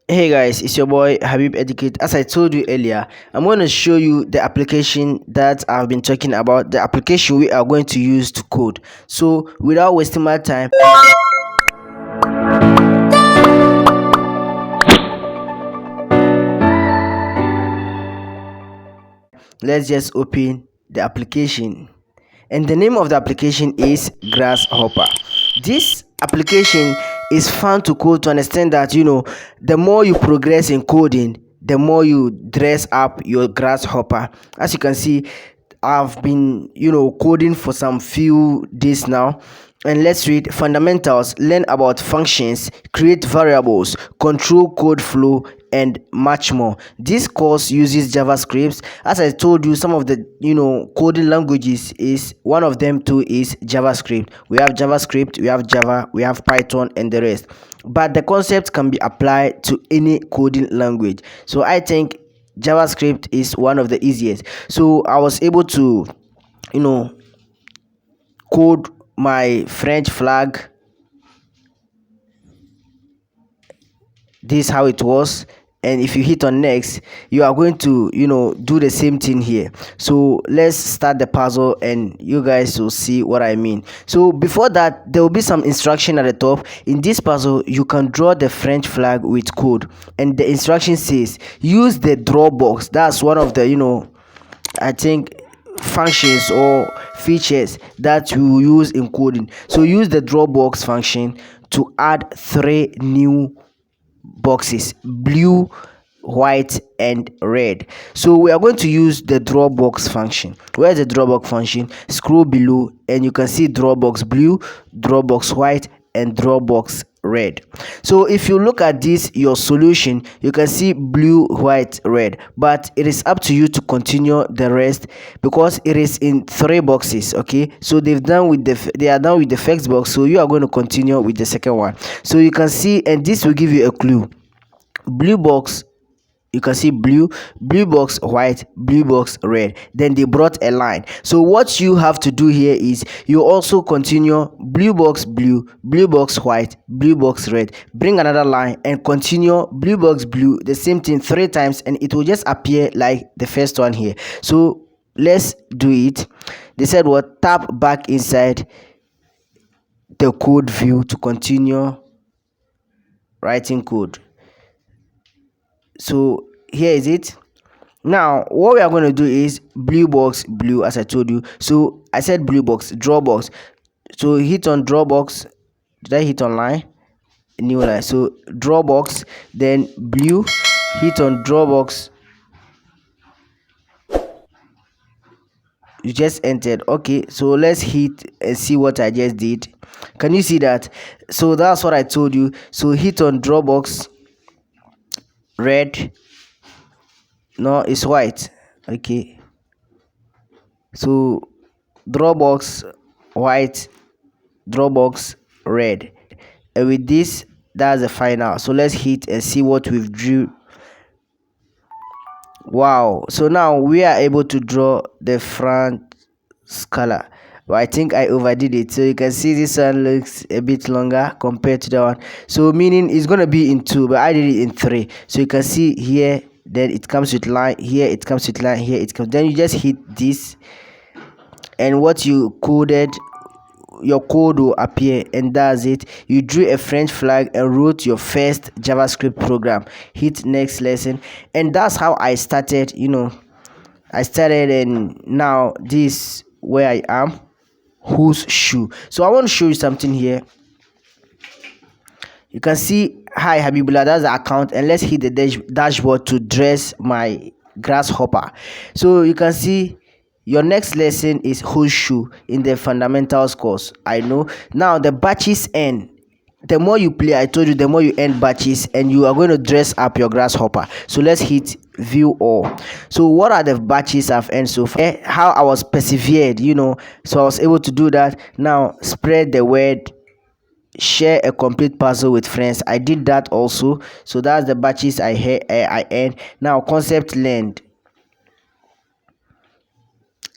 Hey guys, it's your boy Habib Educate. As I told you earlier, I'm going to show you the application that I've been talking about, the application we are going to use to code. So, without wasting my time, let's just open the application. And the name of the application is Grasshopper. This application is fun to code to understand that the more you progress in coding, the more you dress up your grasshopper. As you can see, I've been coding for some few days now. And let's read fundamentals, learn about functions, create variables, control code flow, and much more. This course uses JavaScript. As I told you, some of the coding languages, is one of them too is JavaScript. We have JavaScript, we have Java, we have Python, and the rest. But the concept can be applied to any coding language. So I think JavaScript is one of the easiest. So I was able to you know code my French flag. This is how it was. And if you hit on next, you are going to do the same thing here. So let's start the puzzle and you guys will see what I mean. So before that, there will be some instruction at the top. In this puzzle, you can draw the French flag with code, and the instruction says use the draw box. That's one of the I think functions or features that you use in coding. So use the draw box function to add three new boxes: blue, white, and red. So we are going to use the drawbox function. Where's the drawbox function? Scroll below and you can see drawbox blue, drawbox white, and drawbox red. So if you look at this, your solution, you can see blue, white, red, but it is up to you to continue the rest because it is in three boxes. Okay, so they are done with the first box, so you are going to continue with the second one. So you can see, and this will give you a clue. Blue box, you can see blue, blue box white, blue box red. Then they brought a line. So what you have to do here is you also continue blue box blue, blue box white, blue box red. Bring another line and continue blue box blue, the same thing three times, and it will just appear like the first one here. So let's do it. They said what? Tap back inside the code view to continue writing code. So here is it. Now what we are going to do is blue box blue, as I told you. So I said blue box, draw box. So hit on draw box. Did I hit on line? New line. So draw box, then blue, hit on draw box. You just entered. Okay, so let's hit and see what I just did. Can you see that? So that's what I told you. So hit on draw box red. No, it's white. Okay, so drawbox white, drawbox red, and with this, that's the final. So let's hit and see what we've drew. Wow, so now we are able to draw the front color, but I think I overdid it. So you can see this one looks a bit longer compared to that one, so meaning it's going to be in two, but I did it in three. So you can see here, then it comes with line here, it comes with line here, it comes, then you just hit this, and what you coded, your code will appear, and that's it. You drew a French flag and wrote your first JavaScript program. Hit next lesson, and that's how I started. I started, and now this where I am. Whose shoe? So I want to show you something here. You can see hi Habibullah, that's the account, and let's hit the dashboard to dress my grasshopper. So you can see your next lesson is whose shoe in the fundamentals course. I know now the batches end. The more you play, I told you, the more you end batches, and you are going to dress up your grasshopper. So let's hit view all. So what are the batches I've earned so far? How I was persevered, so I was able to do that. Now spread the word, share a complete puzzle with friends. I did that also. So that's the batches I earned. Now concept learned,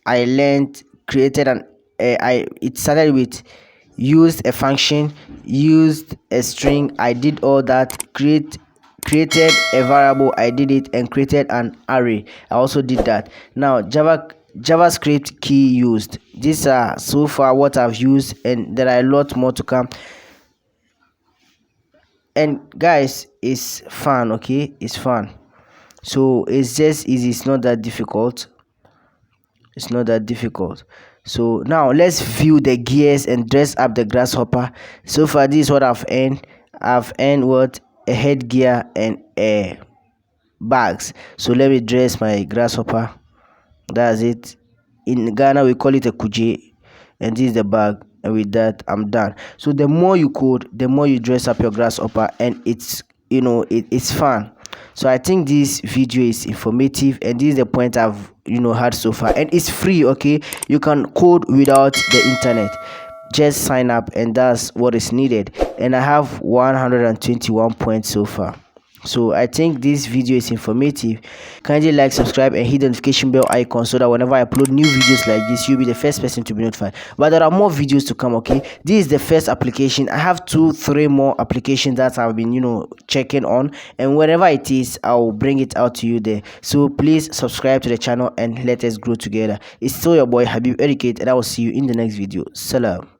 I learned, created an it started with used a function, used a string. I did all that. created a variable, I did it, and created an array, I also did that. Now JavaScript key used. These are so far what I've used, and there are a lot more to come. And guys, it's fun. Okay, it's fun. So it's just easy, it's not that difficult. So now let's view the gears and dress up the grasshopper. So far, this is what I've earned what? A headgear and a bags. So let me dress my grasshopper. That's it. In Ghana we call it a kuje, and this is the bag, and with that I'm done. So the more you code, the more you dress up your grasshopper, and it's it's fun. So I think this video is informative, and this is the point I've had so far, and it's free. Okay, you can code without the internet. Just sign up, and that's what is needed. And I have 121 points so far. So I think this video is informative. Kindly like, subscribe, and hit the notification bell icon so that whenever I upload new videos like this, you'll be the first person to be notified. But there are more videos to come. Okay, this is the first application. I have 2-3 more applications that I've been checking on, and wherever it is, I'll bring it out to you there. So please subscribe to the channel and let us grow together. It's still your boy Habib Educate, and I will see you in the next video. Salam.